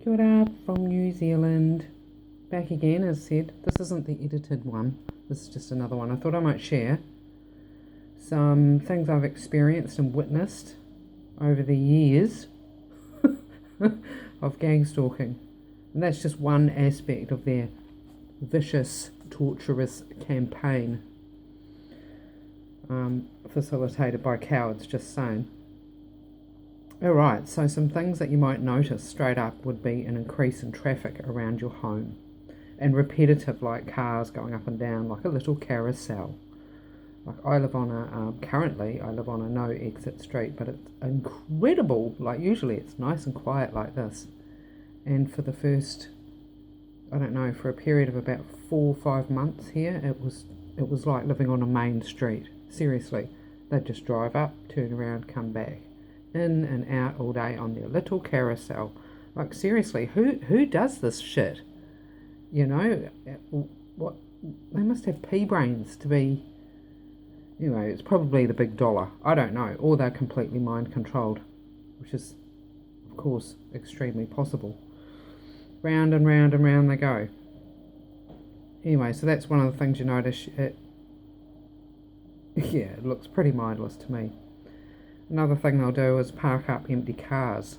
Kia ora from New Zealand. Back again, as said. This isn't the edited one. This is just another one. I thought I might share some things I've experienced and witnessed over the years of gang stalking. And that's just one aspect of their vicious, torturous campaign, facilitated by cowards, just saying. Alright, so some things that you might notice straight up would be an increase in traffic around your home, and repetitive, like cars going up and down like a little carousel. Like currently I live on a no exit street, but it's incredible. Like usually it's nice and quiet like this, and for the first, for a period of about 4 or 5 months here, it was like living on a main street. Seriously, they'd just drive up, turn around, come back, in and out all day on their little carousel. Like seriously, who does this shit? You know, what they must have pea brains to be. Anyway, it's probably the big dollar. I don't know, or they're completely mind controlled, which is, of course, extremely possible. Round and round and round they go. Anyway, so that's one of the things you notice. It looks pretty mindless to me. Another thing they'll do is park up empty cars.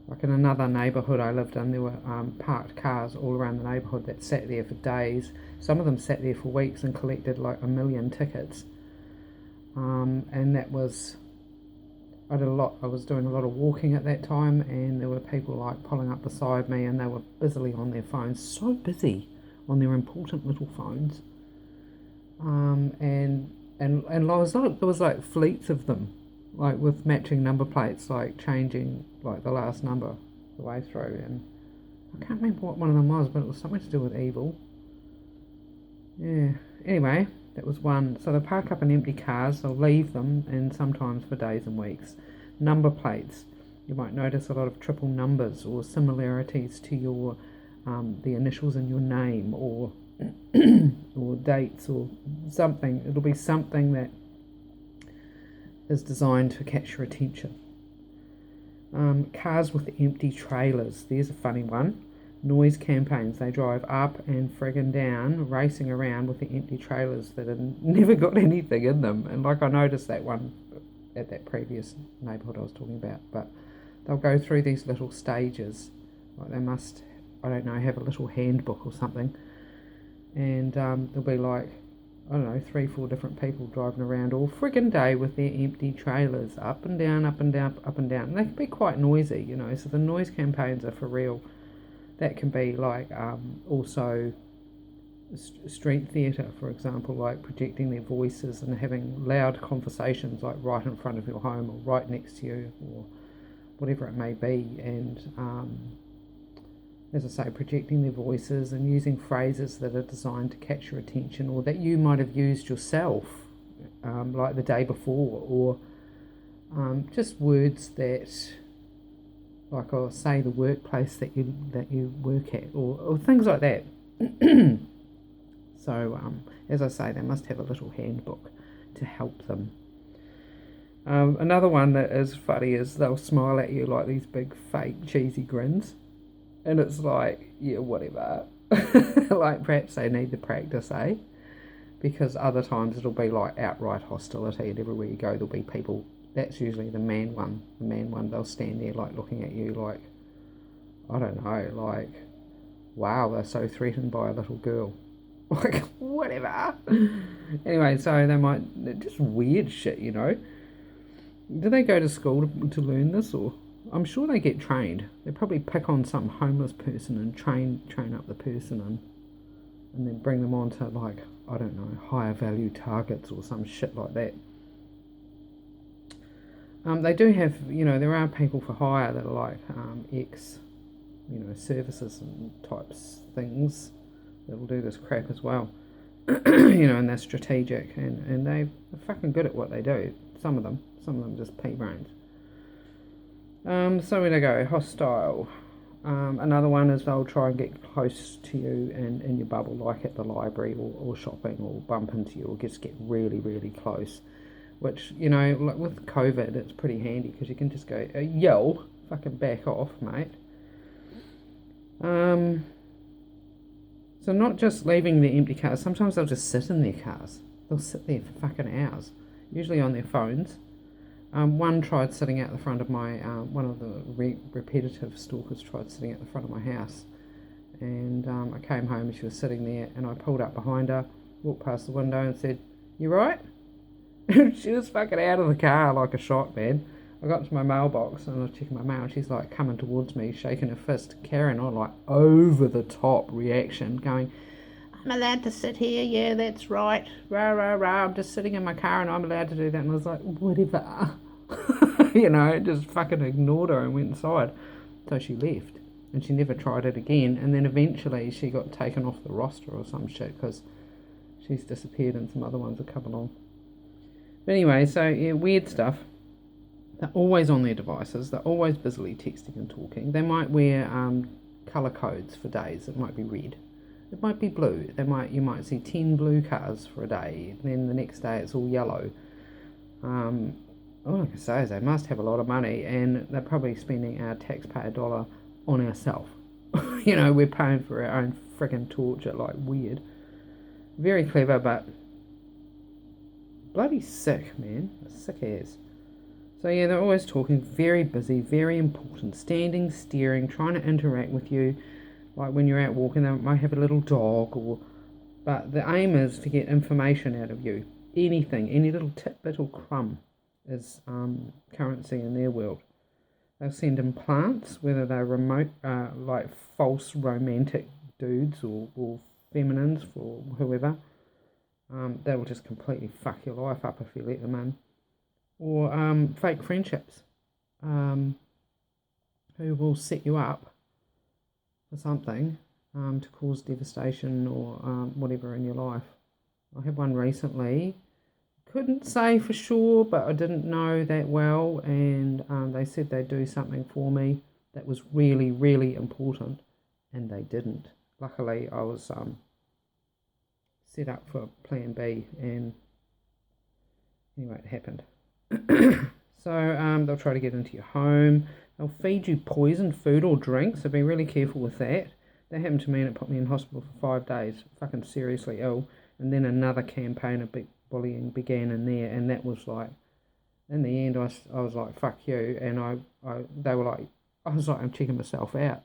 Like in another neighbourhood I lived in, there were parked cars all around the neighbourhood that sat there for days. Some of them sat there for weeks and collected like 1 million tickets. And that was, I was doing a lot of walking at that time, and there were people like pulling up beside me, and they were busily on their phones, so busy on their important little phones. And there was like fleets of them, like with matching number plates, like changing like the last number the way through, and I can't remember what one of them was, but it was something to do with evil. Yeah, anyway, that was one. So they park up in empty cars, they'll leave them, and sometimes for days and weeks. Number plates, you might notice a lot of triple numbers or similarities to your the initials in your name, or or dates or something. It'll be something that is designed to catch your attention. Cars with empty trailers, there's a funny one. Noise campaigns, they drive up and friggin' down, racing around with the empty trailers that have never got anything in them. And like I noticed that one at that previous neighbourhood I was talking about, but they'll go through these little stages. Like they must, have a little handbook or something, and there'll be like, 3-4 different people driving around all friggin' day with their empty trailers up and down, up and down, up and down. And they can be quite noisy, so the noise campaigns are for real. That can be like also street theatre, for example, like projecting their voices and having loud conversations like right in front of your home or right next to you or whatever it may be. And as I say, projecting their voices and using phrases that are designed to catch your attention, or that you might have used yourself, like the day before, or just words that, like I'll say, the workplace that you work at, or things like that. So, as I say, they must have a little handbook to help them. Another one that is funny is they'll smile at you like these big fake cheesy grins. And it's like, yeah, whatever. Like perhaps they need the practice, eh? Because other times it'll be like outright hostility, and everywhere you go there'll be people. That's usually the man one. The man one, they'll stand there like looking at you like, I don't know, like, wow, they're so threatened by a little girl. Like, whatever. Anyway, so they're just weird shit, Do they go to school to learn this, or? I'm sure they get trained. They probably pick on some homeless person and train up the person and then bring them on to, like, higher value targets or some shit like that. They do have, there are people for hire that are like ex, services and types things that'll do this crap as well. And they're strategic and they're fucking good at what they do. Some of them just pea brains. So where to go? Hostile. Another one is they'll try and get close to you in your bubble, like at the library or shopping, or bump into you, or just get really, really close. Which, like with COVID, it's pretty handy because you can just go, yo, fucking back off, mate. Um, so not just leaving their empty cars. Sometimes they'll just sit in their cars. They'll sit there for fucking hours, usually on their phones. One tried sitting out the front of my, one of the repetitive stalkers tried sitting at the front of my house. And I came home and she was sitting there, and I pulled up behind her, walked past the window and said, "You right?" She was fucking out of the car like a shot, man. I got to my mailbox and I was checking my mail, and she's like coming towards me, shaking her fist, carrying on like over the top reaction, going, "I'm allowed to sit here, yeah, that's right, rah, rah, rah, I'm just sitting in my car and I'm allowed to do that." And I was like, whatever. Just fucking ignored her and went inside. So she left, and she never tried it again. And then eventually she got taken off the roster or some shit, because she's disappeared and some other ones have come along. But anyway, so yeah, weird stuff. They're always on their devices. They're always busily texting and talking. They might wear colour codes for days. It might be red. It might be blue. You might see 10 blue cars for a day. Then the next day it's all yellow. All I can say is they must have a lot of money, and they're probably spending our taxpayer dollar on ourselves. We're paying for our own friggin' torture like weird. Very clever, but bloody sick, man. Sick as. So yeah, they're always talking, very busy, very important, standing, staring, trying to interact with you. Like when you're out walking, they might have a little dog, but the aim is to get information out of you. Anything, any little tidbit or crumb is currency in their world. They'll send in plants, whether they're remote, like false romantic dudes or feminines for whoever. They will just completely fuck your life up if you let them in. Or fake friendships, who will set you up for something to cause devastation or whatever in your life. I had one recently. Couldn't say for sure, but I didn't know that well, and they said they'd do something for me that was really, really important, and they didn't. Luckily, I was set up for plan B, and anyway, it happened. So they'll try to get into your home. They'll feed you poisoned food or drink, so be really careful with that. That happened to me, and it put me in hospital for 5 days, fucking seriously ill. And then another campaign of big bullying began in there, and that was like, in the end, I was like, fuck you, and they were like, I was like, I'm checking myself out.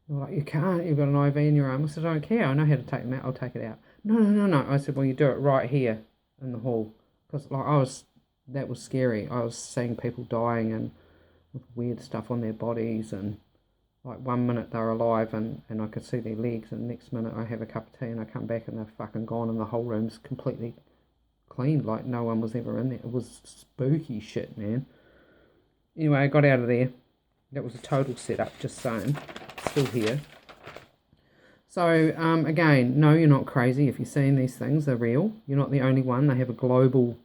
They were like, you can't, you've got an IV in your arm. I said, I don't care, I know how to take them out, I'll take it out. No. I said, well, you do it right here in the hall, because like that was scary. I was seeing people dying and with weird stuff on their bodies, and like 1 minute they're alive and I could see their legs, and the next minute I have a cup of tea and I come back and they're fucking gone, and the whole room's completely clean, like no one was ever in there. It was spooky shit, man. Anyway, I got out of there. That was a total setup, just saying. Still here. So, again, no, you're not crazy if you're seeing these things. They're real. You're not the only one. They have a global,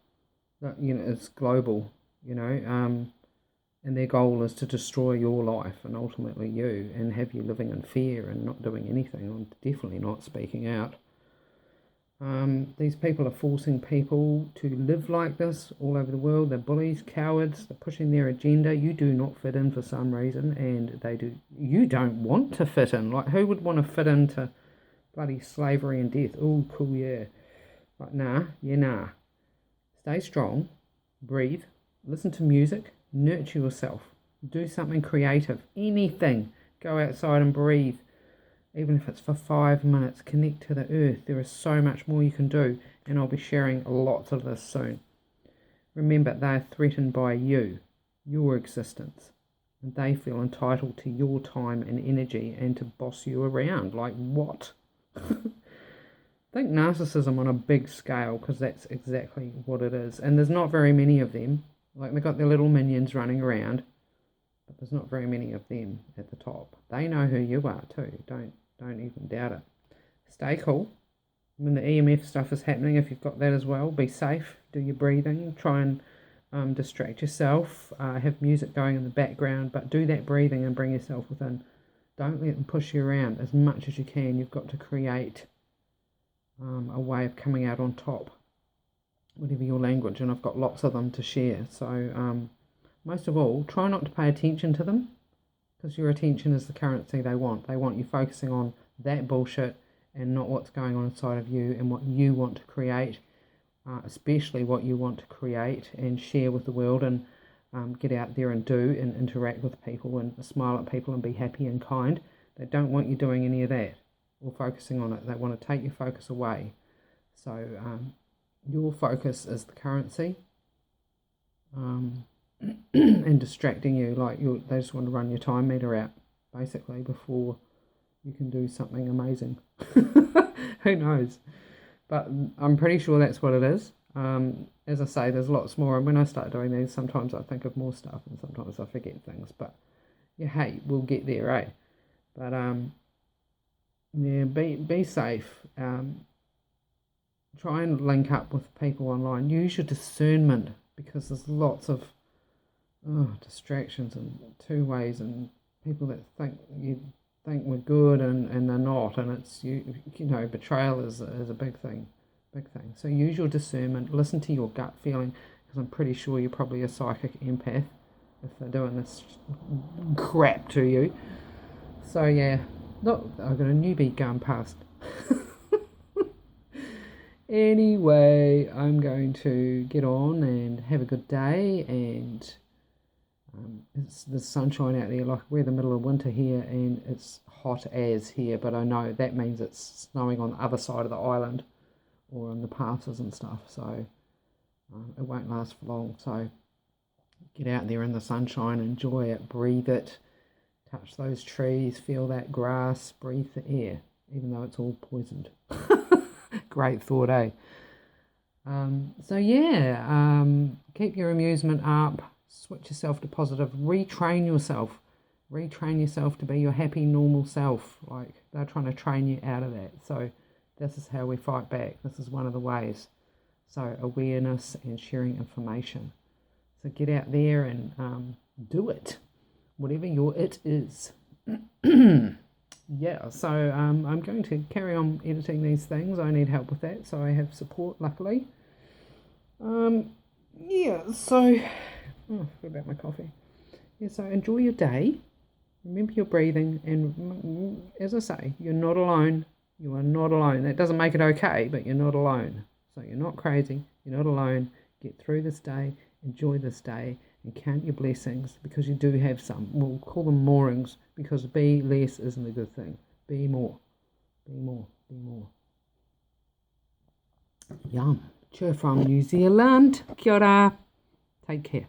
it's global, and their goal is to destroy your life and ultimately you, and have you living in fear and not doing anything, and definitely not speaking out. These people are forcing people to live like this all over the world. They're bullies, cowards, they're pushing their agenda. You do not fit in for some reason, and you don't want to fit in. Like, who would want to fit into bloody slavery and death? Oh, cool, yeah. Like, nah. Stay strong, breathe, listen to music, nurture yourself, do something creative, anything. Go outside and breathe. Even if it's for 5 minutes, connect to the earth. There is so much more you can do, and I'll be sharing lots of this soon. Remember, they are threatened by you, your existence, and they feel entitled to your time and energy and to boss you around. Like, what? Think narcissism on a big scale, because that's exactly what it is. And there's not very many of them. Like, they've got their little minions running around, but there's not very many of them at the top. They know who you are too. Don't even doubt it. Stay cool. When the EMF stuff is happening, if you've got that as well, be safe. Do your breathing. Try and distract yourself. Have music going in the background, but do that breathing and bring yourself within. Don't let them push you around as much as you can. You've got to create a way of coming out on top, whatever your language, and I've got lots of them to share. So most of all, try not to pay attention to them. because your attention is the currency they want. They want you focusing on that bullshit and not what's going on inside of you and what you want to create, especially what you want to create and share with the world, and get out there and do and interact with people and smile at people and be happy and kind. They don't want you doing any of that or focusing on it. They want to take your focus away. So your focus is the currency, and distracting you, like they just want to run your time meter out, basically, before you can do something amazing. Who knows? But I'm pretty sure that's what it is. As I say, there's lots more, and when I start doing these, sometimes I think of more stuff, and sometimes I forget things. But yeah, hey, we'll get there, eh? But yeah, be safe. Try and link up with people online. Use your discernment, because there's lots of distractions and two ways, and people that think we're good and they're not, and it's you know, betrayal is a big thing. So use your discernment, listen to your gut feeling, because I'm pretty sure you're probably a psychic empath if they're doing this crap to you. So yeah, look, I've got a newbie going past. Anyway, I'm going to get on and have a good day, and it's the sunshine out there. Like, we're in the middle of winter here, and it's hot as here, but I know that means it's snowing on the other side of the island or on the passes and stuff, so it won't last for long. So get out there in the sunshine, enjoy it, breathe it, touch those trees, feel that grass, breathe the air, even though it's all poisoned. Great thought, eh? So yeah, keep your amusement up, switch yourself to positive, retrain yourself to be your happy, normal self. Like, they're trying to train you out of that. So this is how we fight back. This is one of the ways. So awareness and sharing information. So get out there and do it, whatever your it is. Yeah, so I'm going to carry on editing these things. I need help with that, so I have support, luckily. Yeah, so I forgot about my coffee. Yeah, so enjoy your day. Remember your breathing, and as I say, you're not alone. You are not alone. That doesn't make it okay, but you're not alone. So you're not crazy. You're not alone. Get through this day. Enjoy this day. And count your blessings, because you do have some. We'll call them moorings, because be less isn't a good thing. Be more. Be more. Be more. Yum. Cheer from New Zealand. Kia ora. Take care.